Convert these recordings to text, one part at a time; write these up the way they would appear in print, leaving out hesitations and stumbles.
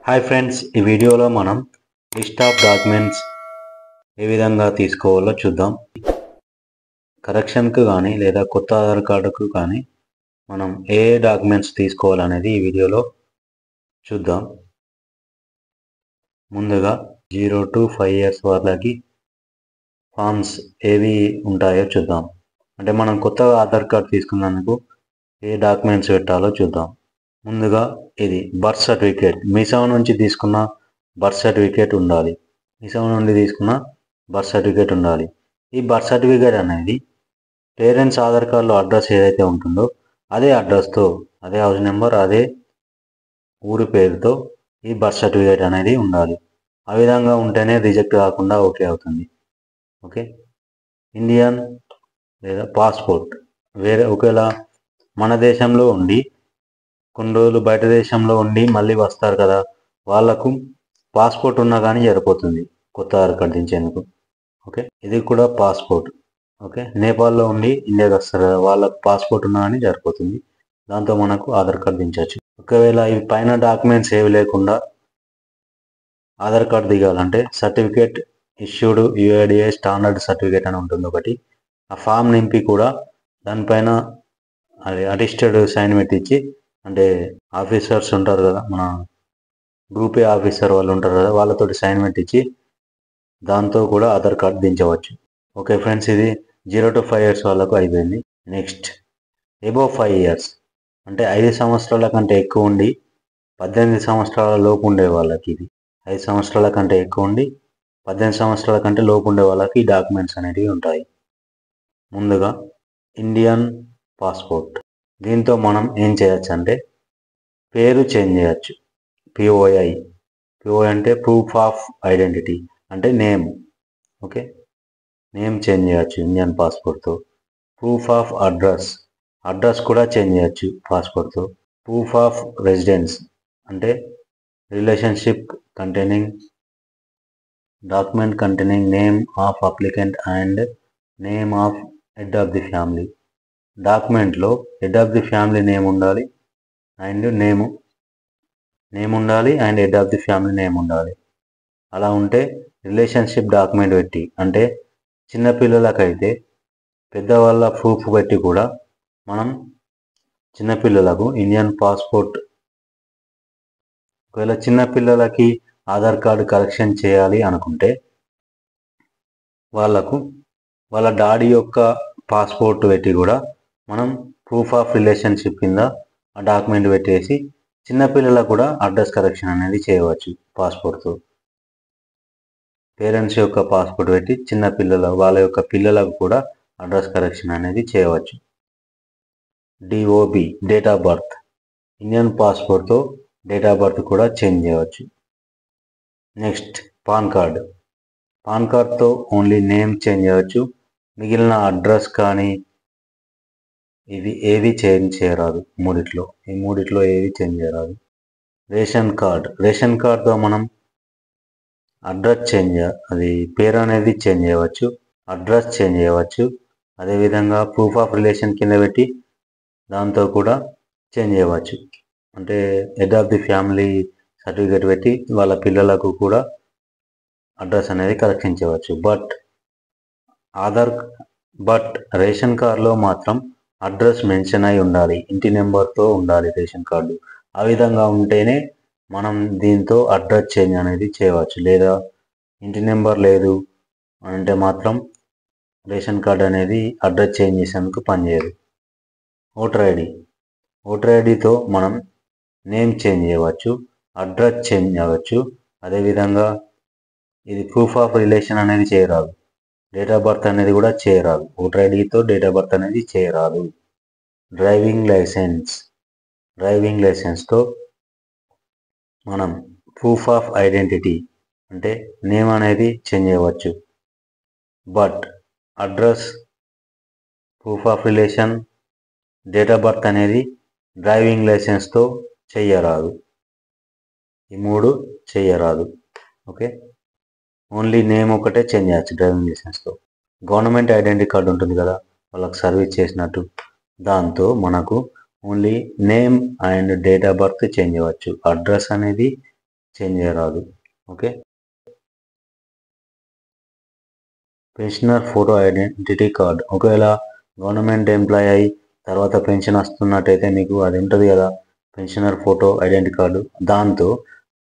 Hi friends, ఈ వీడియోలో మనం లిస్ట్ ఆఫ్ డాక్యుమెంట్స్ ఏ విధంగా తీసుకోవాలో చూద్దాం. కరెక్షన్కు కానీ లేదా కొత్త ఆధార్ కార్డుకు కానీ మనం ఏ డాక్యుమెంట్స్ తీసుకోవాలనేది ఈ వీడియోలో చూద్దాం. ముందుగా 0 to 5 years వాళ్ళకి ఫామ్స్ ఏవి ఉంటాయో చూద్దాం. అంటే మనం కొత్త ఆధార్ కార్డు తీసుకున్నందుకు ఏ డాక్యుమెంట్స్ పెట్టాలో చూద్దాం. ముందుగా ఇది బర్త్ సర్టిఫికేట్, మీసేవ నుంచి తీసుకున్న బర్త్ సర్టిఫికేట్ ఉండాలి. మీసేవ నుండి తీసుకున్న బర్త్ సర్టిఫికేట్ ఉండాలి. ఈ బర్త్ సర్టిఫికేట్ అనేది పేరెంట్స్ ఆధార్ కార్డులో అడ్రస్ ఏదైతే ఉంటుందో అదే అడ్రస్తో, అదే హౌస్ నెంబర్, అదే ఊరి పేరుతో ఈ బర్త్ సర్టిఫికేట్ అనేది ఉండాలి. ఆ విధంగా ఉంటేనే రిజెక్ట్ కాకుండా ఓకే అవుతుంది. ఓకే, ఇండియన్ లేదా పాస్పోర్ట్ వేరే, ఒకవేళ మన దేశంలో ఉండి కొన్ని రోజులు బయట దేశంలో ఉండి మళ్ళీ వస్తారు కదా, వాళ్ళకు పాస్పోర్ట్ ఉన్నా కానీ సరిపోతుంది కొత్త ఆధార్ కార్డు దించేందుకు. ఓకే, ఇది కూడా పాస్పోర్ట్. ఓకే, నేపాల్లో ఉండి ఇండియాకి వస్తారు కదా, వాళ్ళకు పాస్పోర్ట్ ఉన్నా కానీ సరిపోతుంది. దాంతో మనకు ఆధార్ కార్డు దించవచ్చు. ఒకవేళ ఈ పైన డాక్యుమెంట్స్ ఏవి లేకుండా ఆధార్ కార్డు దిగాలంటే certificate issued UIDAI standard certificate అని ఉంటుంది ఒకటి. ఆ ఫామ్ నింపి కూడా దానిపైన అది అటెస్టెడ్ సైన్ పెట్టించి, అంటే ఆఫీసర్స్ ఉంటారు కదా, మన గ్రూప్ ఏ ఆఫీసర్ వాళ్ళు ఉంటారు కదా, వాళ్ళతోటి సైన్ పెట్టించి దాంతో కూడా ఆధార్ కార్డు దించవచ్చు. ఓకే ఫ్రెండ్స్, ఇది 0 to 5 years వాళ్ళకు అయిపోయింది. నెక్స్ట్, అబోవ్ 5 years అంటే 5 సంవత్సరాల కంటే ఎక్కువ ఉండి 18 సంవత్సరాల లోపు ఉండే వాళ్ళకి, ఇది 5 సంవత్సరాల కంటే ఎక్కువ ఉండి 18 సంవత్సరాల కంటే లోపు ఉండే వాళ్ళకి ఈ డాక్యుమెంట్స్ అనేవి ఉంటాయి. ముందుగా ఇండియన్ పాస్పోర్ట్. దీంతో మనం ఏం చేయొచ్చు అంటే పేరు చేంజ్ చేయొచ్చు. పిఓఐ అంటే ప్రూఫ్ ఆఫ్ ఐడెంటిటీ, అంటే నేమ్. ఓకే, నేమ్ చేంజ్ చేయొచ్చు ఇండియన్ పాస్పోర్ట్తో. ప్రూఫ్ ఆఫ్ అడ్రస్ కూడా చేంజ్ చేయొచ్చు పాస్పోర్ట్తో. ప్రూఫ్ ఆఫ్ రెసిడెన్స్ అంటే relationship containing document containing name of applicant and name of head of the family. డాక్యుమెంట్లో head of the family name ఉండాలి and name ఉండాలి and head of the family name ఉండాలి. అలా ఉంటే relationship document పెట్టి, అంటే చిన్నపిల్లలకైతే పెద్దవాళ్ళ ప్రూఫ్ పెట్టి కూడా మనం చిన్నపిల్లలకు ఇండియన్ పాస్పోర్ట్, ఒకవేళ చిన్నపిల్లలకి ఆధార్ కార్డు కరెక్షన్ చేయాలి అనుకుంటే వాళ్ళ డాడీ యొక్క పాస్పోర్ట్ పెట్టి కూడా మనం ప్రూఫ్ ఆఫ్ రిలేషన్షిప్ కింద ఆ డాక్యుమెంట్ పెట్టేసి చిన్నపిల్లలకు కూడా అడ్రస్ కరెక్షన్ అనేది చేయవచ్చు పాస్పోర్ట్తో. పేరెంట్స్ యొక్క పాస్పోర్ట్ పెట్టి వాళ్ళ యొక్క పిల్లలకు కూడా అడ్రస్ కరెక్షన్ అనేది చేయవచ్చు. DOB, date of birth. Indian పాస్పోర్ట్తో డేట్ ఆఫ్ బర్త్ కూడా చేంజ్ చేయవచ్చు. నెక్స్ట్, పాన్ కార్డ్తో ఓన్లీ నేమ్ చేంజ్ చేయవచ్చు. మిగిలిన అడ్రస్ కానీ ఇవి ఏవి చేంజ్ చేయరాదు. ఈ మూడిట్లో ఏవి చేంజ్ చేయరాదు. రేషన్ కార్డ్తో మనం అడ్రస్ అది పేరు అనేది చేంజ్ చేయవచ్చు, అడ్రస్ చేంజ్ చేయవచ్చు. అదేవిధంగా ప్రూఫ్ ఆఫ్ రిలేషన్ కింద పెట్టి దాంతో కూడా చేంజ్ చేయవచ్చు. అంటే head of the family certificate పెట్టి వాళ్ళ పిల్లలకు కూడా అడ్రస్ అనేది కరెక్షన్ చేయవచ్చు. బట్ రేషన్ కార్డులో మాత్రం అడ్రస్ మెన్షన్ అయి ఉండాలి, ఇంటి నెంబర్తో ఉండాలి రేషన్ కార్డు. ఆ విధంగా ఉంటేనే మనం దీంతో అడ్రస్ చేంజ్ అనేది చేయవచ్చు. లేదా ఇంటి నెంబర్ లేదు అంటే మాత్రం రేషన్ కార్డు అనేది అడ్రస్ చేంజ్ చేసేందుకు పనిచేయదు. ఓటర్ ఐడితో మనం నేమ్ చేంజ్ చేయవచ్చు, అడ్రస్ చేంజ్ చేయవచ్చు. అదేవిధంగా ఇది ప్రూఫ్ ఆఫ్ రిలేషన్ అనేది చేయరాదు, డేట్ ఆఫ్ బర్త్ అనేది కూడా చేయరాదు. ఓటర్ ఐడితో డేట్ ఆఫ్ బర్త్ అనేది చేయరాదు. డ్రైవింగ్ లైసెన్స్తో మనం ప్రూఫ్ ఆఫ్ ఐడెంటిటీ, అంటే నేమ్ అనేది చేంజ్ చేయవచ్చు. But address, proof of relation, date of birth అనేది డ్రైవింగ్ లైసెన్స్తో చెయ్యరాదు. ఈ మూడు చెయ్యరాదు. ఓకే, ఓన్లీ నేమ్ ఒకటే చేంజ్ చేయొచ్చు డ్రైవింగ్ లైసెన్స్తో. గవర్నమెంట్ ఐడెంటిటీ కార్డు ఉంటుంది కదా, వాళ్ళకి సర్వీస్ చేసినట్టు, దాంతో మనకు only name and date of birth change చేయవచ్చు. అడ్రస్ అనేది చేంజ్ చేయరాదు. Okay. Pensioner photo identity card, ఒకవేళ గవర్నమెంట్ ఎంప్లాయ్ అయ్యి తర్వాత పెన్షన్ వస్తున్నట్టయితే మీకు అది ఉంటుంది కదా, పెన్షనర్ ఫోటో ఐడెంటిటీ కార్డు, దాంతో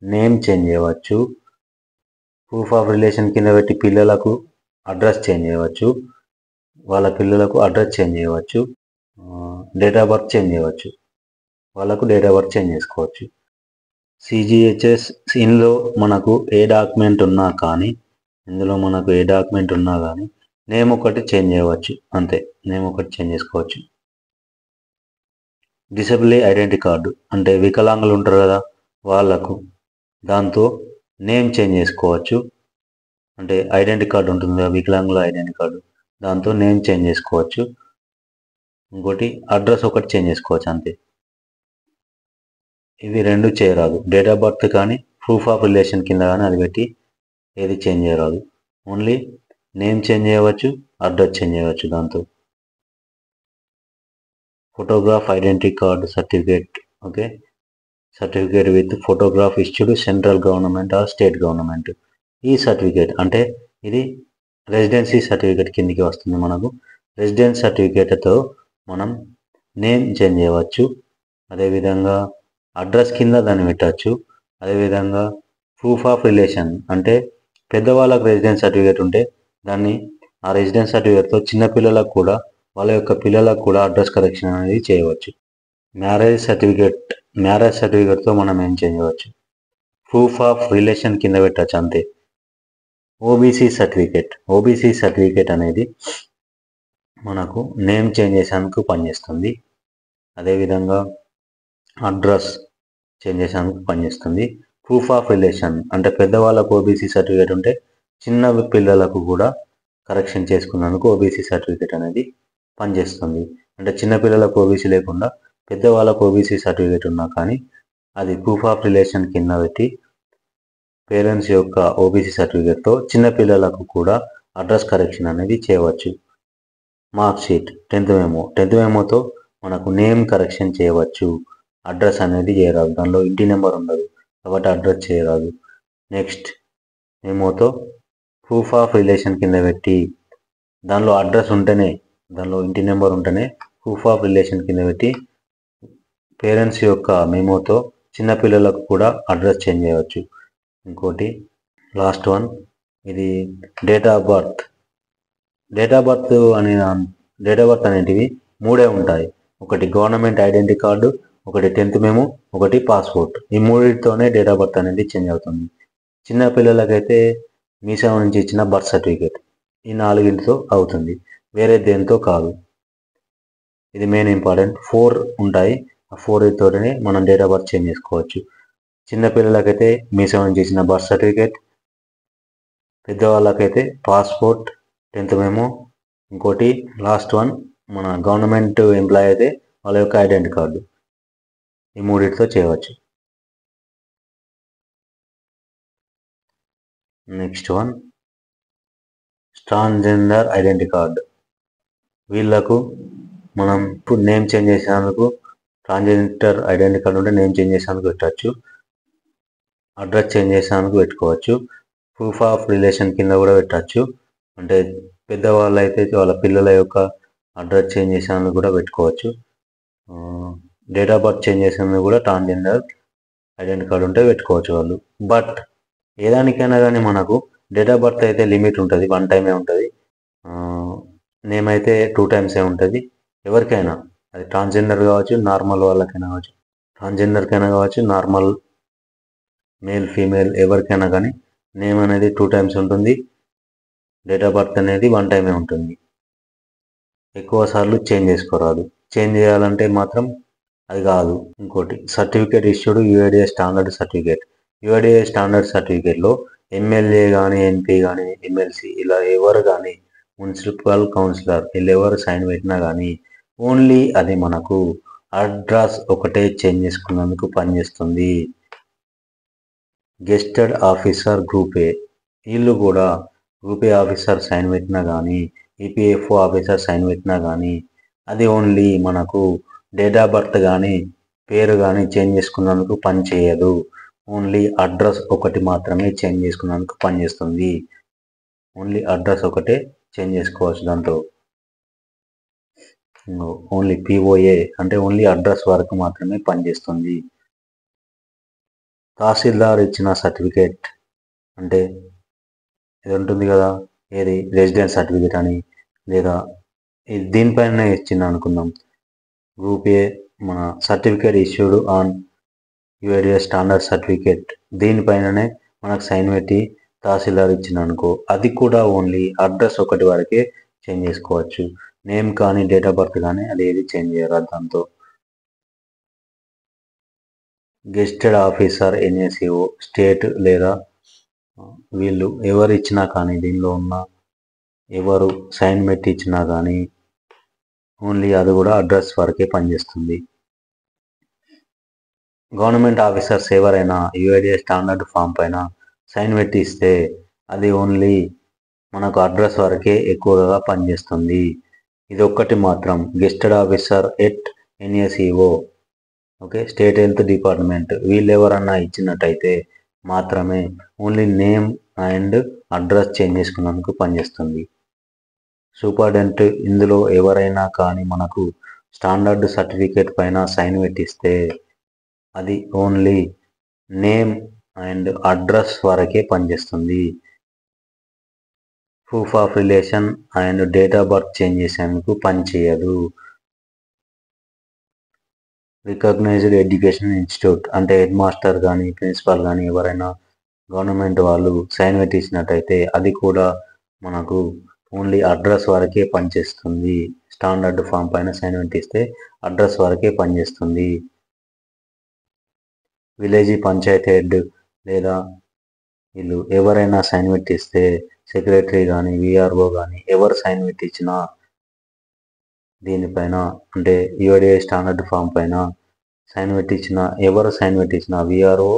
నేమ్ చేంజ్ చేయవచ్చు, ప్రూఫ్ ఆఫ్ రిలేషన్ కింద పెట్టి పిల్లలకు అడ్రస్ చేంజ్ చేయవచ్చు, వాళ్ళ పిల్లలకు అడ్రస్ చేంజ్ చేయవచ్చు, డేట్ ఆఫ్ బర్త్ చేంజ్ చేయవచ్చు, వాళ్ళకు డేట్ ఆఫ్ బర్త్ చేంజ్ చేసుకోవచ్చు. సిజిహెచ్ఎస్ ఇందులో మనకు ఏ డాక్యుమెంట్ ఉన్నా కానీ నేమ్ ఒకటి చేంజ్ చేయవచ్చు, అంతే, నేమ్ ఒకటి చేంజ్ చేసుకోవచ్చు. డిసబిలిటీ ఐడెంటిటీ కార్డు అంటే వికలాంగులు ఉంటారు కదా వాళ్ళకు, దాంతో నేమ్ చేంజ్ చేసుకోవచ్చు, అంటే ఐడెంటిటీ కార్డు ఉంటుంది కదా వికలాంగుల ఐడెంటిటీ కార్డు, దాంతో నేమ్ చేంజ్ చేసుకోవచ్చు. ఇంకోటి అడ్రస్ ఒకటి చేంజ్ చేసుకోవచ్చు, అంతే. ఇవి రెండు చేయరాదు, డేట్ ఆఫ్ బర్త్ కానీ ప్రూఫ్ ఆఫ్ రిలేషన్ కింద కానీ అది పెట్టి ఏది చేంజ్ చేయరాదు. ఓన్లీ నేమ్ చేంజ్ చేయవచ్చు, అడ్రస్ చేంజ్ చేయవచ్చు. దాంతో photograph identity card certificate, okay, certificate with photograph issued central government or state government. ఈ సర్టిఫికేట్ అంటే ఇది రెసిడెన్సీ సర్టిఫికేట్ కిందికి వస్తుంది. మనకు రెసిడెన్స్ సర్టిఫికేట్తో మనం నేమ్ చేంజ్ చేయవచ్చు, అదేవిధంగా అడ్రస్ కింద దాన్ని పెట్టచ్చు, అదేవిధంగా ప్రూఫ్ ఆఫ్ రిలేషన్ అంటే పెద్దవాళ్ళకు రెసిడెన్స్ సర్టిఫికేట్ ఉంటే దాన్ని ఆ రెసిడెన్స్ సర్టిఫికేట్తో చిన్నపిల్లలకు కూడా వాళ్ళ యొక్క పిల్లలకు కూడా అడ్రస్ కరెక్షన్ అనేది చేయవచ్చు. మ్యారేజ్ సర్టిఫికేట్తో మనం ఏం చేయవచ్చు, ప్రూఫ్ ఆఫ్ రిలేషన్ కింద పెట్టచ్చు, అంతే. ఓబీసీ సర్టిఫికేట్ అనేది మనకు నేమ్ చేంజ్ చేసేందుకు పనిచేస్తుంది, అదేవిధంగా అడ్రస్ చేంజ్ చేసేందుకు పనిచేస్తుంది. ప్రూఫ్ ఆఫ్ రిలేషన్ అంటే పెద్దవాళ్ళకు ఓబీసీ సర్టిఫికేట్ ఉంటే చిన్న పిల్లలకు కూడా కరెక్షన్ చేసుకున్నందుకు ఓబీసీ సర్టిఫికేట్ అనేది పనిచేస్తుంది. అంటే చిన్నపిల్లలకు ఓబీసీ లేకుండా పెద్దవాళ్ళకు ఓబీసీ సర్టిఫికేట్ ఉన్నా కానీ అది ప్రూఫ్ ఆఫ్ రిలేషన్ కింద పెట్టి పేరెంట్స్ యొక్క ఓబీసీ సర్టిఫికేట్తో చిన్నపిల్లలకు కూడా అడ్రస్ కరెక్షన్ అనేది చేయవచ్చు. మార్క్ షీట్ 10th మెమోతో మనకు నేమ్ కరెక్షన్ చేయవచ్చు, అడ్రస్ అనేది చేయరాదు, దానిలో ఇంటి నెంబర్ ఉండదు కాబట్టి అడ్రస్ చేయరాదు. నెక్స్ట్ మెమోతో ప్రూఫ్ ఆఫ్ రిలేషన్ కింద పెట్టి దానిలో అడ్రస్ ఉంటేనే, దానిలో ఇంటి నెంబర్ ఉంటేనే ప్రూఫ్ ఆఫ్ రిలేషన్ కింద పెట్టి పేరెంట్స్ యొక్క మెమోతో చిన్నపిల్లలకు కూడా అడ్రస్ చేంజ్ చేయవచ్చు. ఇంకోటి లాస్ట్ వన్, ఇది డేట్ ఆఫ్ బర్త్ అనేటివి 3 ఉంటాయి. ఒకటి గవర్నమెంట్ ఐడెంటిటీ కార్డు, ఒకటి 10th మెమో, ఒకటి పాస్పోర్ట్. ఈ 3తోనే డేట్ ఆఫ్ బర్త్ అనేది చేంజ్ అవుతుంది. చిన్న పిల్లలకైతే మీ సేవ నుంచి ఇచ్చిన బర్త్ సర్టిఫికేట్, ఈ 4తో అవుతుంది, వేరే దేంతో కాదు. ఇది మెయిన్ ఇంపార్టెంట్. 4 ఉంటాయి, ఆ 4తోనే మనం డేట్ ఆఫ్ బర్త్ చేంజ్ చేసుకోవచ్చు. చిన్నపిల్లలకైతే మీ సేవ నుంచి ఇచ్చిన బర్త్ సర్టిఫికేట్, పెద్దవాళ్ళకైతే పాస్పోర్ట్, 10th మెమో, ఇంకోటి లాస్ట్ వన్ మన గవర్నమెంట్ ఎంప్లాయ్ అయితే వాళ్ళ యొక్క ఐడెంటిటీ కార్డు. ఈ 3తో చేయవచ్చు. Next one transgender identity card. వీళ్ళకు మనం ఇప్పుడు నేమ్ చేంజ్ చేసేందుకు ట్రాన్స్జెండర్ ఐడెంటిటీ కార్డు ఉంటే నేమ్ చేంజ్ చేసేందుకు పెట్టచ్చు, అడ్రస్ చేంజ్ చేసేందుకు పెట్టుకోవచ్చు, ప్రూఫ్ ఆఫ్ రిలేషన్ కింద కూడా పెట్టచ్చు, అంటే పెద్దవాళ్ళు అయితే వాళ్ళ పిల్లల యొక్క అడ్రస్ చేంజ్ చేసేందుకు కూడా పెట్టుకోవచ్చు, డేట్ ఆఫ్ బర్త్ చేంజ్ చేసేందుకు కూడా ట్రాన్స్జెండర్ ఐడెంటిటీ కార్డు ఉంటే పెట్టుకోవచ్చు వాళ్ళు. బట్ ఏదానికైనా కానీ మనకు డేట్ ఆఫ్ బర్త్ అయితే లిమిట్ ఉంటుంది, 1 టైమే ఉంటుంది, నేమ్ అయితే 2 టైమ్సే ఉంటుంది. ఎవరికైనా అది ట్రాన్స్జెండర్ కావచ్చు, నార్మల్ వాళ్ళకైనా కావచ్చు, ట్రాన్స్జెండర్కైనా కావచ్చు, నార్మల్ మేల్ ఫీమేల్ ఎవరికైనా కానీ నేమ్ అనేది 2 టైమ్స్ ఉంటుంది, డేట్ ఆఫ్ బర్త్ అనేది 1 టైమే ఉంటుంది. ఎక్కువ సార్లు చేంజ్ చేసుకోరాదు, చేంజ్ చేయాలంటే మాత్రం అది కాదు. ఇంకోటి certificate issued UIDA standard certificate. UIDA standard సర్టిఫికేట్లో ఎమ్మెల్యే కానీ, ఎంపీ కానీ, ఎమ్మెల్సీ ఇలా ఎవరు కానీ, మున్సిపల్ కౌన్సిలర్ వీళ్ళు ఎవరు సైన్ పెట్టినా కానీ ఓన్లీ అది మనకు అడ్రస్ ఒకటే చేంజ్ చేసుకున్నందుకు పనిచేస్తుంది. గెస్టెడ్ ఆఫీసర్ గ్రూప్ ఏ, వీళ్ళు కూడా గ్రూప్ ఏ ఆఫీసర్ సైన్ పెట్టినా కానీ, ఈపీఎఫ్ఓ ఆఫీసర్ సైన్ పెట్టినా కానీ అది ఓన్లీ మనకు డేట్ ఆఫ్ బర్త్ కానీ పేరు కానీ చేంజ్ చేసుకున్నందుకు పని చేయదు. ఓన్లీ అడ్రస్ ఒకటి మాత్రమే చేంజ్ చేసుకున్నందుకు పనిచేస్తుంది. ఓన్లీ అడ్రస్ ఒకటే చేంజ్ చేసుకోవచ్చు దాంతో. ఓన్లీ పిఓఏ అంటే ఓన్లీ అడ్రస్ వరకు మాత్రమే పనిచేస్తుంది. తహసీల్దార్ ఇచ్చిన సర్టిఫికేట్ అంటే ఇది ఉంటుంది కదా, ఏది రెసిడెన్స్ సర్టిఫికేట్ అని, లేదా దీనిపైన ఇచ్చింది అనుకుందాం. గ్రూప్ ఏ మన certificate issued on UIDAI standard certificate, దీనిపైననే మనకు సైన్ పెట్టి తహసీల్దార్ ఇచ్చిన అనుకో, అది కూడా ఓన్లీ అడ్రస్ ఒకటి వరకే చేంజ్ చేసుకోవచ్చు. నేమ్ కానీ డేట్ ఆఫ్ బర్త్ కానీ అది ఏది చేంజ్ చేయరాదు దాంతో. గెస్టెడ్ ఆఫీసర్ ఎన్ఏసిఓ స్టేట్ లేదా వీళ్ళు ఎవరు ఇచ్చినా కానీ, దీనిలో ఉన్న ఎవరు సైన్ పెట్టి ఇచ్చినా కానీ ఓన్లీ అది కూడా అడ్రస్ వరకే పనిచేస్తుంది. గవర్నమెంట్ ఆఫీసర్స్ ఎవరైనా యుఐడిఏ స్టాండర్డ్ ఫామ్ పైన సైన్ పెట్టి ఇస్తే అది ఓన్లీ మనకు అడ్రస్ వరకే ఎక్కువగా పనిచేస్తుంది. ఇది ఒక్కటి మాత్రం gazetted officer at NACO, okay, state health department వీళ్ళు ఎవరన్నా ఇచ్చినట్టయితే మాత్రమే only name and address change చేసుకున్నందుకు పనిచేస్తుంది. సూపరింటెండెంట్ ఇందులో ఎవరైనా కానీ మనకు స్టాండర్డ్ సర్టిఫికేట్ పైన సైన్ పెట్టిస్తే అది ఓన్లీ నేమ్ అండ్ అడ్రస్ వరకే పనిచేస్తుంది. Proof of relation and date of birth change చేసేందుకు పనిచేయదు. రికగ్నైజ్డ్ ఎడ్యుకేషన్ ఇన్స్టిట్యూట్ అంటే హెడ్ మాస్టర్ కానీ ప్రిన్సిపాల్ కానీ ఎవరైనా గవర్నమెంట్ వాళ్ళు సైన్ పెట్టించినట్టయితే అది కూడా మనకు ఓన్లీ అడ్రస్ వరకే పనిచేస్తుంది. స్టాండర్డ్ ఫామ్ పైన సైన్ పెట్టిస్తే అడ్రస్ వరకే పనిచేస్తుంది. విలేజ్ పంచాయతీ హెడ్ లేదా వీళ్ళు ఎవరైనా సైన్ పెట్టిస్తే సెక్రటరీ కానీ విఆర్ఓ కానీ ఎవరు సైన్ పెట్టించినా దీనిపైన అంటే యుఐడిఏ స్టాండర్డ్ ఫామ్ పైన సైన్ పెట్టించిన ఎవరు సైన్ పెట్టించిన విఆర్ఓ,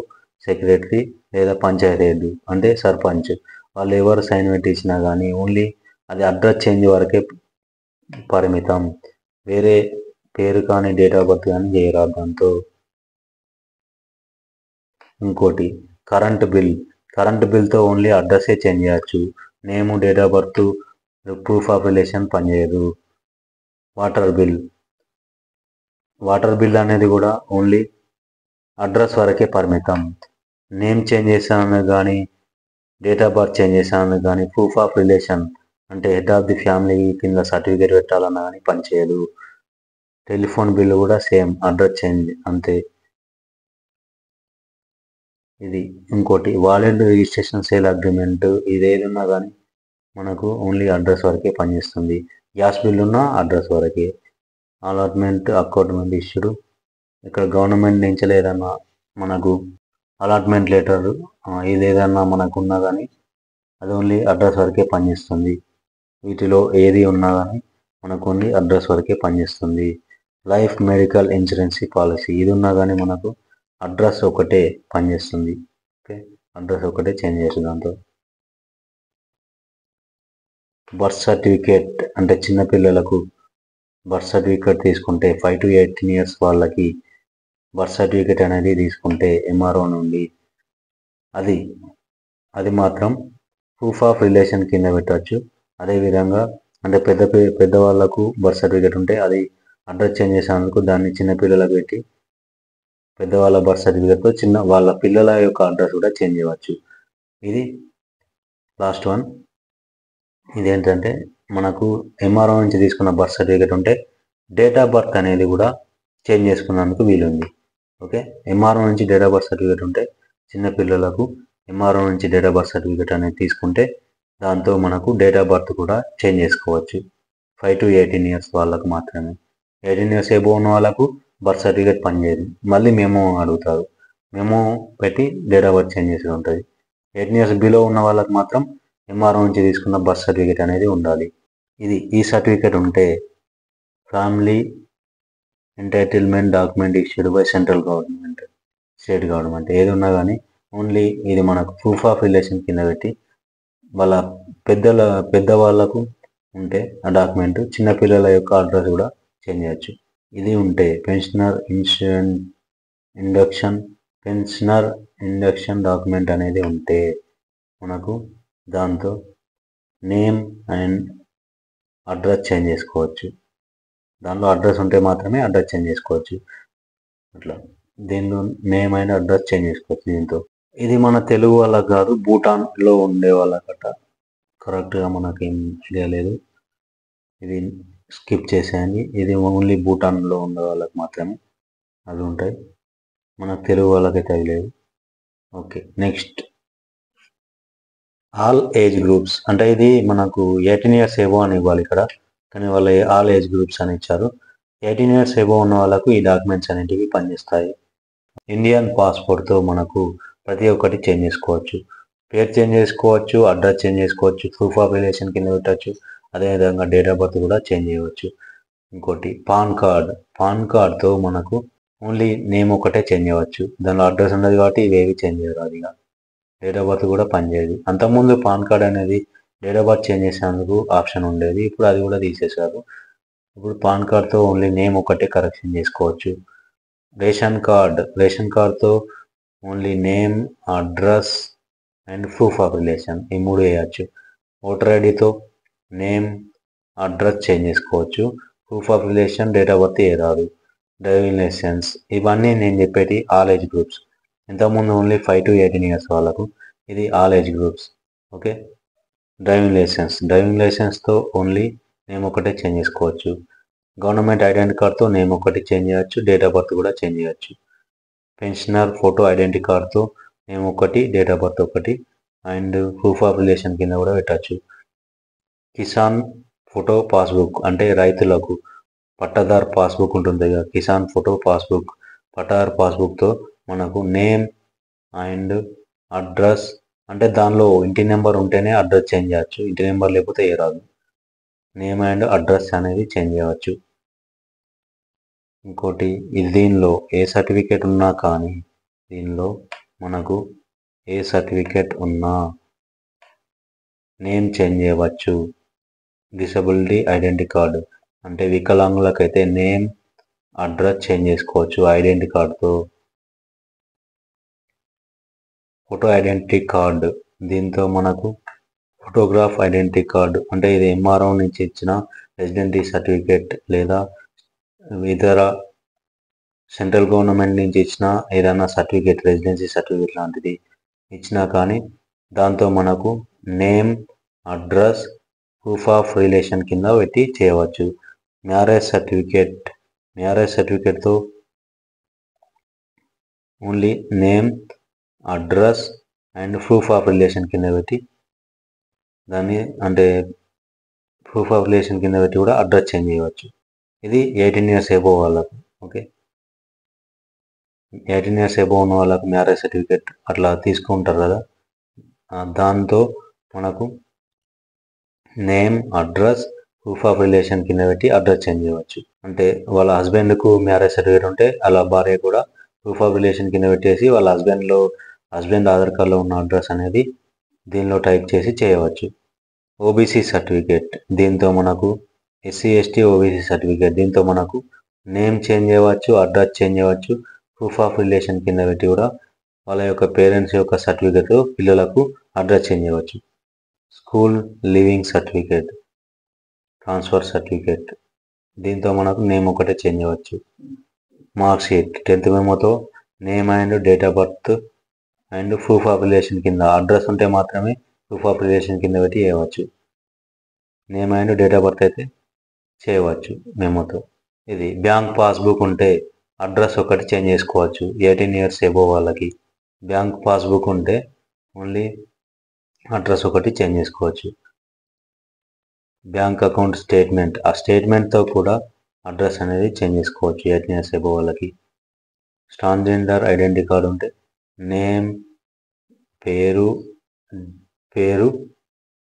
సెక్రటరీ లేదా పంచాయతీ హెడ్ అంటే సర్పంచ్ వాళ్ళు ఎవరు సైన్ పెట్టించినా కానీ ఓన్లీ అది అడ్రస్ చేంజ్ వరకే పరిమితం. వేరే పేరు కానీ డేట్ ఆఫ్ బర్త్ కానీ చేయరాదు దాంతో. ఇంకోటి కరెంట్ బిల్తో ఓన్లీ అడ్రస్సే చేంజ్ చేయొచ్చు. Name, date of birth, proof of relation పనిచేయదు. వాటర్ బిల్ అనేది కూడా ఓన్లీ అడ్రస్ వరకే పరిమితం. నేమ్ చేంజ్ చేసాను కానీ డేట్ ఆఫ్ బర్త్ చేంజ్ చేసాను కానీ ప్రూఫ్ ఆఫ్ రిలేషన్ అంటే హెడ్ ఆఫ్ ది ఫ్యామిలీ కింద సర్టిఫికేట్ పెట్టాలన్నా కానీ పనిచేయదు. టెలిఫోన్ బిల్లు కూడా సేమ్ అడ్రస్ చేంజ్ అంతే. ఇది ఇంకోటి వాలిడ్ రిజిస్ట్రేషన్ సేల్ అగ్రిమెంట్, ఇది ఏదున్నా కానీ మనకు ఓన్లీ అడ్రస్ వరకే పనిచేస్తుంది. గ్యాస్ బిల్ ఉన్న అడ్రస్ వరకే. అలాట్మెంట్ అకౌంట్మెంట్ ఇష్యూడ్ ఇక్కడ గవర్నమెంట్ నుంచి ఏదన్నా మనకు అలాట్మెంట్ లెటర్ ఇది ఏదన్నా మనకు ఉన్నా కానీ అది ఓన్లీ అడ్రస్ వరకే పనిచేస్తుంది. వీటిలో ఏది ఉన్నా కానీ మనకు ఓన్లీ అడ్రస్ వరకే పనిచేస్తుంది. లైఫ్ మెడికల్ ఇన్సూరెన్స్ పాలసీ ఇది ఉన్నా కానీ మనకు అడ్రస్ ఒకటే పనిచేస్తుంది. ఓకే, అడ్రస్ ఒకటే చేంజ్ చేస్తుంది దాంతో. బర్త్ సర్టిఫికేట్ అంటే చిన్నపిల్లలకు బర్త్ సర్టిఫికేట్ తీసుకుంటే 5 to 18 years వాళ్ళకి బర్త్ సర్టిఫికేట్ అనేది తీసుకుంటే ఎంఆర్ఓ నుండి అది మాత్రం ప్రూఫ్ ఆఫ్ రిలేషన్ కింద పెట్టవచ్చు. అదేవిధంగా అంటే పెద్దవాళ్ళకు బర్త్ సర్టిఫికేట్ ఉంటే అది అడ్రస్ చేంజ్ చేసేందుకు దాన్ని చిన్నపిల్లలకు పెట్టి పెద్దవాళ్ళ బర్త్ సర్టిఫికేట్తో వాళ్ళ పిల్లల యొక్క అడ్రస్ కూడా చేంజ్ చేయవచ్చు. ఇది లాస్ట్ వన్. ఇదేంటంటే మనకు ఎంఆర్ఓ నుంచి తీసుకున్న బర్త్ సర్టిఫికేట్ ఉంటే డేట్ ఆఫ్ బర్త్ అనేది కూడా చేంజ్ చేసుకున్నందుకు వీలుంది. ఓకే, ఎంఆర్ఓ నుంచి డేట్ ఆఫ్ బర్త్ సర్టిఫికేట్ ఉంటే చిన్నపిల్లలకు ఎంఆర్ఓ నుంచి డేట్ ఆఫ్ బర్త్ సర్టిఫికేట్ అనేది తీసుకుంటే దాంతో మనకు డేట్ ఆఫ్ బర్త్ కూడా చేంజ్ చేసుకోవచ్చు. 5 to 18 years వాళ్ళకు మాత్రమే. 18 years ఎబో ఉన్న వాళ్ళకు బర్త్ సర్టిఫికేట్ పనిచేయదు. మళ్ళీ మెమో అడుగుతారు, మెమో పెట్టి డేట్ ఆఫ్ బర్త్ చేంజ్ చేసి ఉంటుంది. 18 years బిలో ఉన్న వాళ్ళకి మాత్రం ఎంఆర్ఓ నుంచి తీసుకున్న బర్త్ సర్టిఫికేట్ అనేది ఉండాలి. ఈ సర్టిఫికేట్ ఉంటే family entitlement document issued by central government, state government ఏది ఉన్నా కానీ ఓన్లీ ఇది మనకు ప్రూఫ్ ఆఫ్ రిలేషన్ కింద పెట్టి వాళ్ళ పెద్దవాళ్ళకు ఉంటే ఆ డాక్యుమెంట్ చిన్నపిల్లల యొక్క అడ్రస్ కూడా చేంజ్ చేయొచ్చు. ఇది ఉంటే పెన్షనర్ ఇండక్షన్ డాక్యుమెంట్ అనేది ఉంటే మనకు దాంతో నేమ్ అండ్ అడ్రస్ చేంజ్ చేసుకోవచ్చు. దానిలో అడ్రస్ ఉంటే మాత్రమే అడ్రస్ చేంజ్ చేసుకోవచ్చు. అట్లా దీనిలో నేమ్ అండ్ అడ్రస్ చేంజ్ చేసుకోవచ్చు దీంతో. ఇది మన తెలుగు వాళ్ళకి కాదు, భూటాన్లో ఉండే వాళ్ళకట. కరెక్ట్గా మనకేం ఐడియా లేదు, ఇది స్కిప్ చేసేయండి. ఇది ఓన్లీ భూటాన్లో ఉండే వాళ్ళకి మాత్రమే అవి ఉంటాయి, మన తెలుగు వాళ్ళకైతే అవి లేవు. Okay, next all age groups అంటే ఇది మనకు 18 years ఎబో అని ఇవ్వాలి ఇక్కడ, కానీ వాళ్ళు ఆల్ ఏజ్ గ్రూప్స్ అని ఇచ్చారు. 18 years ఎబో ఉన్న వాళ్ళకు ఈ డాక్యుమెంట్స్ అనేటివి పనిచేస్తాయి. ఇండియన్ పాస్పోర్ట్తో మనకు ప్రతి ఒక్కటి చేంజ్ చేసుకోవచ్చు. పేరు చేంజ్ చేసుకోవచ్చు, అడ్రస్ చేంజ్ చేసుకోవచ్చు, ప్రూఫ్ ఆఫ్ రిలేషన్ కింద పెట్టచ్చు, అదేవిధంగా డేట్ ఆఫ్ బర్త్ కూడా చేంజ్ చేయవచ్చు. ఇంకోటి పాన్ కార్డ్తో మనకు ఓన్లీ నేమ్ ఒకటే చేంజ్ చేయవచ్చు. దానిలో అడ్రస్ ఉండదు కాబట్టి ఇవేవి చేంజ్ చేయరాదు. ఇక డేట్ ఆఫ్ బర్త్ కూడా పనిచేయదు. అంతకుముందు పాన్ కార్డ్ అనేది డేట్ ఆఫ్ బర్త్ చేంజ్ చేసేందుకు ఆప్షన్ ఉండేది, ఇప్పుడు అది కూడా తీసేశారు. ఇప్పుడు పాన్ కార్డ్తో ఓన్లీ నేమ్ ఒకటే కరెక్షన్ చేసుకోవచ్చు. రేషన్ కార్డ్తో only name, address and proof of relation ఈ 3 వేయచ్చు. ఓటర్ ఐడితో నేమ్, అడ్రస్ చేంజ్ చేసుకోవచ్చు, proof of relation, date of birth రాదు. డ్రైవింగ్ లైసెన్స్ ఇవన్నీ నేను చెప్పేటి ఆల్ ఏజ్ గ్రూప్స్. ఇంతకుముందు ఓన్లీ 5 to 18 years వాళ్ళకు, ఇది all age groups. Okay, driving లైసెన్స్తో only name ఒకటే చేంజ్ చేసుకోవచ్చు. గవర్నమెంట్ ఐడెంటిటీ కార్డ్తో నేమ్ ఒకటి చేంజ్ చేయవచ్చు, డేట్ ఆఫ్ బర్త్ కూడా చేంజ్ చేయవచ్చు. పెన్షనర్ ఫోటో ఐడెంటిటీ కార్డ్తో నేమ్ ఒకటి, డేట్ ఆఫ్ బర్త్ ఒకటి అండ్ ప్రూఫ్ ఆఫ్ రిలేషన్ కింద కూడా పెట్టచ్చు. కిసాన్ ఫోటో పాస్బుక్ అంటే రైతులకు పట్టాదార్ పాస్బుక్ ఉంటుంది కదా, కిసాన్ ఫోటో పాస్బుక్, పట్టాదార్ పాస్బుక్తో మనకు నేమ్ అండ్ అడ్రస్ అంటే దానిలో ఇంటి నెంబర్ ఉంటేనే అడ్రస్ చేంజ్ చేయవచ్చు, ఇంటి నెంబర్ లేకపోతే రాదు. నేమ్ అండ్ అడ్రస్ అనేది చేంజ్ చేయవచ్చు. ఇంకోటి దీనిలో ఏ సర్టిఫికేట్ ఉన్నా కానీ, దీనిలో మనకు ఏ సర్టిఫికేట్ ఉన్నా నేమ్ చేంజ్ చేయవచ్చు. డిసబిలిటీ ఐడెంటిటీ కార్డు అంటే వికలాంగులకైతే నేమ్, అడ్రస్ చేంజ్ చేసుకోవచ్చు ఐడెంటిటీ కార్డుతో. ఫోటో ఐడెంటిటీ కార్డు, దీంతో మనకు ఫోటోగ్రాఫ్ ఐడెంటిటీ కార్డు అంటే ఇది ఎంఆర్ఓ నుంచి ఇచ్చిన రెసిడెంటీ సర్టిఫికేట్ లేదా ఇతర సెంట్రల్ గవర్నమెంట్ నుంచి ఇచ్చిన ఏదైనా సర్టిఫికేట్, రెసిడెన్సీ సర్టిఫికేట్ లాంటిది ఇచ్చినా కానీ దాంతో మనకు name, address, proof of relation కింద పెట్టి చేయవచ్చు. మ్యారేజ్ సర్టిఫికేట్తో only name, address and proof of relation కింద పెట్టి దాన్ని అంటే ప్రూఫ్ ఆఫ్ రిలేషన్ కింద పెట్టి కూడా అడ్రస్ చేంజ్ చేయవచ్చు. ఇది 18 years ఎబో వాళ్ళకు. ఓకే, 18 years ఎబో ఉన్న వాళ్ళకు మ్యారేజ్ సర్టిఫికేట్ అట్లా తీసుకుంటారు కదా, దాంతో మనకు name, address, proof of relation కింద పెట్టి అడ్రస్ చేంజ్ చేయవచ్చు. అంటే వాళ్ళ హస్బెండ్కు మ్యారేజ్ సర్టిఫికేట్ ఉంటే అలా భార్య కూడా ప్రూఫ్ ఆఫ్ రిలేషన్ కింద పెట్టేసి వాళ్ళ హస్బెండ్ ఆధార్ కార్డులో ఉన్న అడ్రస్ అనేది దీనిలో టైప్ చేసి చేయవచ్చు. ఓబీసీ సర్టిఫికేట్, దీంతో మనకు SC/ST ఓబీసీ సర్టిఫికేట్, దీంతో మనకు నేమ్ చేంజ్ చేయవచ్చు, అడ్రస్ చేంజ్ చేయవచ్చు, ప్రూఫ్ ఆఫ్ రిలేషన్ కింద పెట్టి కూడా వాళ్ళ యొక్క పేరెంట్స్ యొక్క సర్టిఫికేట్ పిల్లలకు అడ్రస్ చేంజ్ చేయవచ్చు. School leaving certificate, transfer certificate, దీంతో మనకు నేమ్ ఒకటే చేంజ్ చేయవచ్చు. మార్క్ షీట్ 10th మెమోతో name and date of birth and proof of relation కింద అడ్రస్ ఉంటే మాత్రమే ప్రూఫ్ ఆఫ్ రిలేషన్ కింద పెట్టి చేయవచ్చు. Name and date of birth అయితే చేయవచ్చు మెమోతో. ఇది బ్యాంక్ పాస్బుక్ ఉంటే అడ్రస్ ఒకటి చేంజ్ చేసుకోవచ్చు. 18 years ఎబో వాళ్ళకి బ్యాంక్ పాస్బుక్ ఉంటే ఓన్లీ అడ్రస్ ఒకటి చేంజ్ చేసుకోవచ్చు. బ్యాంక్ అకౌంట్ స్టేట్మెంట్, ఆ స్టేట్మెంట్తో కూడా అడ్రస్ అనేది చేంజ్ చేసుకోవచ్చు 18 years ఎబో వాళ్ళకి. ట్రాన్స్జెండర్ ఐడెంటిటీ కార్డు ఉంటే నేమ్, పేరు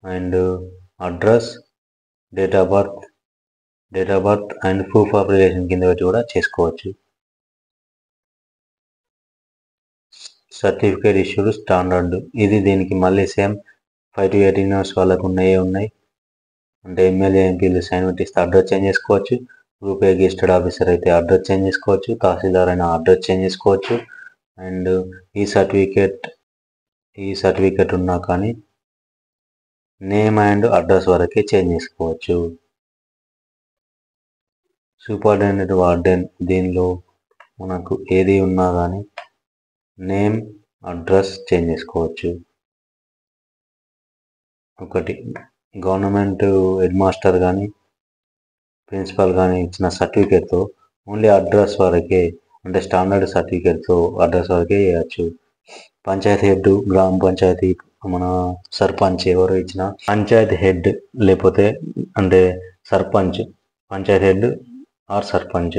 and address, date of birth and proof of relation కింద పెట్టి కూడా చేసుకోవచ్చు. సర్టిఫికేట్ ఇష్యూడ్ స్టాండర్డ్, ఇది దీనికి మళ్ళీ సేమ్ 5 to 18 years వాళ్ళకు ఉన్నాయి. అంటే ఎమ్మెల్యే, ఎంపీలు సైన్ పెట్టిస్తే అడ్రస్ చేంజ్ చేసుకోవచ్చు. రూపే గెస్టెడ్ ఆఫీసర్ అయితే అడ్రస్ చేంజ్ చేసుకోవచ్చు. తహసీల్దార్ అయినా అడ్రస్ చేంజ్ చేసుకోవచ్చు. అండ్ ఈ సర్టిఫికేట్ ఉన్నా కానీ నేమ్ అండ్ అడ్రస్ వరకే చేంజ్ చేసుకోవచ్చు. సూపరింటెండెంట్ వార్డెన్ దీనిలో మనకు ఏది ఉన్నా కానీ నేమ్ అడ్రస్ చేంజ్ చేసుకోవచ్చు. ఒకటి గవర్నమెంట్ హెడ్ మాస్టర్ కానీ ప్రిన్సిపల్ కానీ ఇచ్చిన సర్టిఫికేట్తో ఓన్లీ అడ్రస్ వరకే, అంటే స్టాండర్డ్ సర్టిఫికేట్తో అడ్రస్ వరకే చేయవచ్చు. పంచాయతీ హెడ్, గ్రామ పంచాయతీ మన సర్పంచ్ ఎవరు ఇచ్చిన పంచాయతీ హెడ్ లేకపోతే అంటే సర్పంచ్, పంచాయతీ హెడ్ ఆర్ సర్పంచ్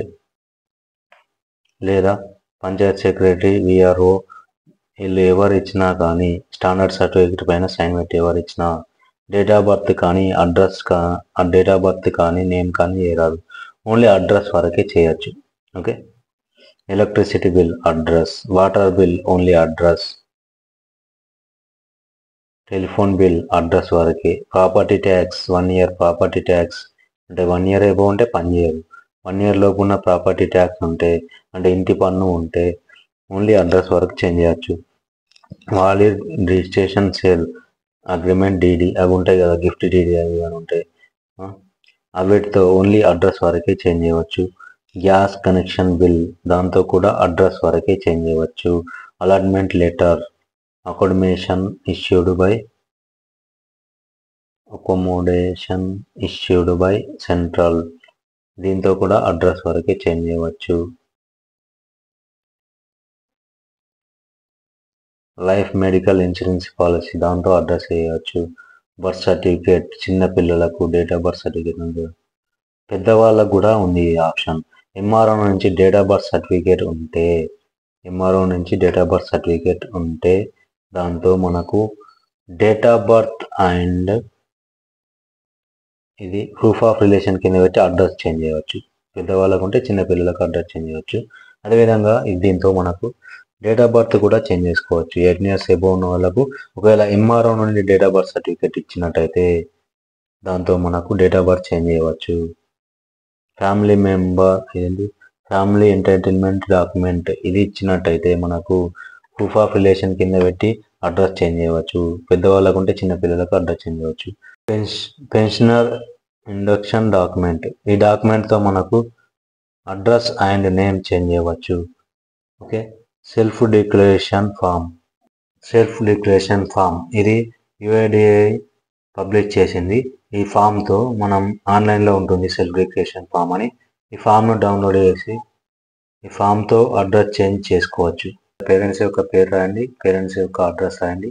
లేదా పంచాయత్ సెక్రటరీ, విఆర్ఓ వీళ్ళు ఎవరు ఇచ్చినా కానీ స్టాండర్డ్ సర్టిఫికేట్ పైన సైన్ పెట్టి ఎవరు ఇచ్చినా డేట్ ఆఫ్ బర్త్ కానీ డేట్ ఆఫ్ బర్త్ కానీ నేమ్ కానీ చేయరాదు, ఓన్లీ అడ్రస్ వరకే చేయొచ్చు. Okay, electricity bill address, water bill only address, telephone bill address వరకే, property tax 1 year property tax అంటే 1 year ఎబో ఉంటే పని చేయదు, 1 year లోపు ఉన్న ప్రాపర్టీ ట్యాక్స్ ఉంటే అంటే ఇంటి పన్ను ఉంటే ఓన్లీ అడ్రస్ వరకు చేంజ్ చేయొచ్చు. Valid registration sale agreement DD అవి ఉంటాయి కదా, గిఫ్ట్ డీడీ అవి అని ఉంటాయి, అవిటితో ఓన్లీ అడ్రస్ వరకే చేంజ్ చేయవచ్చు. గ్యాస్ కనెక్షన్ బిల్ దాంతో కూడా అడ్రస్ వరకే చేంజ్ చేయవచ్చు. Allotment letter accommodation issued by central దీంతో కూడా అడ్రస్ వరకే చేంజ్ చేయవచ్చు. లైఫ్ మెడికల్ ఇన్సూరెన్స్ పాలసీ దాంతో అడ్రస్ చేయవచ్చు. బర్త్ సర్టిఫికేట్ చిన్న పిల్లలకు డేట్ ఆఫ్ బర్త్ సర్టిఫికేట్ ఉంది, పెద్దవాళ్ళకు కూడా ఉంది ఈ ఆప్షన్. ఎంఆర్ఓ నుంచి డేట్ ఆఫ్ బర్త్ సర్టిఫికేట్ ఉంటే దాంతో మనకు డేట్ ఆఫ్ బర్త్ అండ్ ఇది ప్రూఫ్ ఆఫ్ రిలేషన్ కింద పెట్టి అడ్రస్ చేంజ్ చేయవచ్చు. పెద్దవాళ్ళకు ఉంటే చిన్న పిల్లలకు అడ్రస్ చేంజ్ చేయవచ్చు. అదేవిధంగా దీంతో మనకు డేట్ ఆఫ్ బర్త్ కూడా చేంజ్ చేసుకోవచ్చు. 18 years ఎబో ఉన్న వాళ్ళకు ఒకవేళ ఎంఆర్ఓ నుండి డేట్ ఆఫ్ బర్త్ సర్టిఫికేట్ ఇచ్చినట్టయితే దాంతో మనకు డేట్ ఆఫ్ బర్త్ చేంజ్ చేయవచ్చు. ఫ్యామిలీ ఎంటైటిల్మెంట్ డాక్యుమెంట్ ఇది ఇచ్చినట్టయితే మనకు ప్రూఫ్ ఆఫ్ రిలేషన్ కింద పెట్టి అడ్రస్ చేంజ్ చేయవచ్చు. పెద్దవాళ్ళకు ఉంటే చిన్న పిల్లలకు అడ్రస్ చేంజ్ చేయవచ్చు. పెన్షనర్ ఇండక్షన్ డాక్యుమెంట్ ఈ డాక్యుమెంట్తో మనకు అడ్రస్ అండ్ నేమ్ చేంజ్ చేయవచ్చు. ఓకే, సెల్ఫ్ డిక్లరేషన్ ఫామ్ ఇది యుఐడిఐ పబ్లిష్ చేసింది. ఈ ఫామ్తో మనం ఆన్లైన్లో ఉంటుంది సెల్ఫ్ డిక్లరేషన్ ఫామ్ అని, ఈ ఫామ్ను డౌన్లోడ్ చేసి ఈ ఫామ్తో అడ్రస్ చేంజ్ చేసుకోవచ్చు. పేరెంట్స్ యొక్క పేరు రాయండి, పేరెంట్స్ యొక్క అడ్రస్ రాయండి,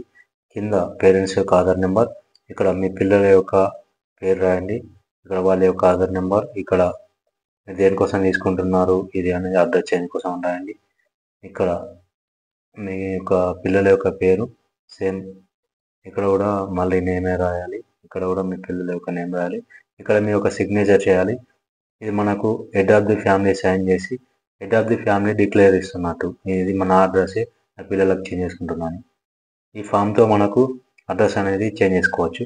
కింద పేరెంట్స్ యొక్క ఆధార్ నెంబర్, ఇక్కడ మీ పిల్లల యొక్క పేరు రాయండి, ఇక్కడ వాళ్ళ యొక్క ఆధార్ నెంబర్, ఇక్కడ దేనికోసం తీసుకుంటున్నారు ఇది అనేది అడ్రస్ చేంజ్ కోసం రాయండి. ఇక్కడ మీ యొక్క పిల్లల యొక్క పేరు సేమ్, ఇక్కడ కూడా మళ్ళీ నేమే రాయాలి, ఇక్కడ కూడా మీ పిల్లల యొక్క నేమ్ రాయాలి, ఇక్కడ మీ యొక్క సిగ్నేచర్ చేయాలి. ఇది మనకు head of the family sign చేసి head of the family declare ఇస్తున్నట్టు ఇది మన అడ్రస్ నా పిల్లలకు చేంజ్ చేసుకుంటున్నాను. ఈ ఫామ్తో మనకు అడ్రస్ అనేది చేంజ్ చేసుకోవచ్చు,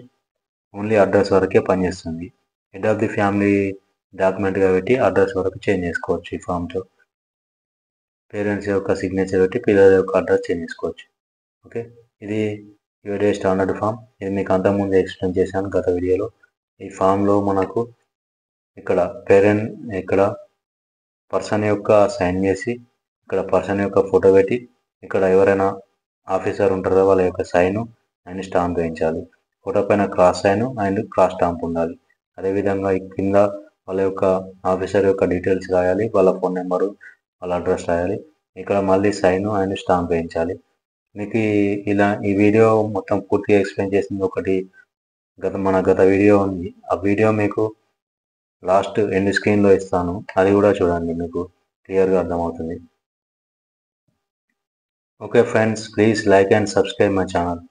ఓన్లీ అడ్రస్ వరకే పనిచేస్తుంది. Head of the family document కాబట్టి అడ్రస్ వరకు చేంజ్ చేసుకోవచ్చు. ఈ ఫామ్తో పేరెంట్స్ యొక్క సిగ్నేచర్ పెట్టి పిల్లల యొక్క అడ్రస్ చేంజ్ చేసుకోవచ్చు. ఓకే, ఇది యుఐడిఐ స్టాండర్డ్ ఫామ్. ఇది మీకు అంతకుముందు ఎక్స్ప్లెయిన్ చేశాను గత వీడియోలో. ఈ ఫామ్లో మనకు ఇక్కడ ఇక్కడ పర్సన్ యొక్క సైన్ చేసి ఇక్కడ పర్సన్ యొక్క ఫోటో పెట్టి ఇక్కడ ఎవరైనా ఆఫీసర్ ఉంటారో వాళ్ళ యొక్క సైను అండ్ స్టాంప్ వేయించాలి. ఫోటో పైన cross sign and cross stamp ఉండాలి. అదేవిధంగా కింద వాళ్ళ యొక్క ఆఫీసర్ యొక్క డీటెయిల్స్ రాయాలి, వాళ్ళ ఫోన్ నెంబరు, వాళ్ళ అడ్రస్ రాయాలి. ఇక్కడ మళ్ళీ సైన్ అండ్ స్టాంప్ వేయించాలి. మీకు ఈ వీడియో మొత్తం పూర్తిగా ఎక్స్ప్లెయిన్ చేసింది ఒకటి మన గత వీడియో ఉంది. ఆ వీడియో మీకు లాస్ట్ ఎండ్ స్క్రీన్లో ఇస్తాను, అది కూడా చూడండి, మీకు క్లియర్గా అర్థమవుతుంది. Okay friends, please like and subscribe my channel.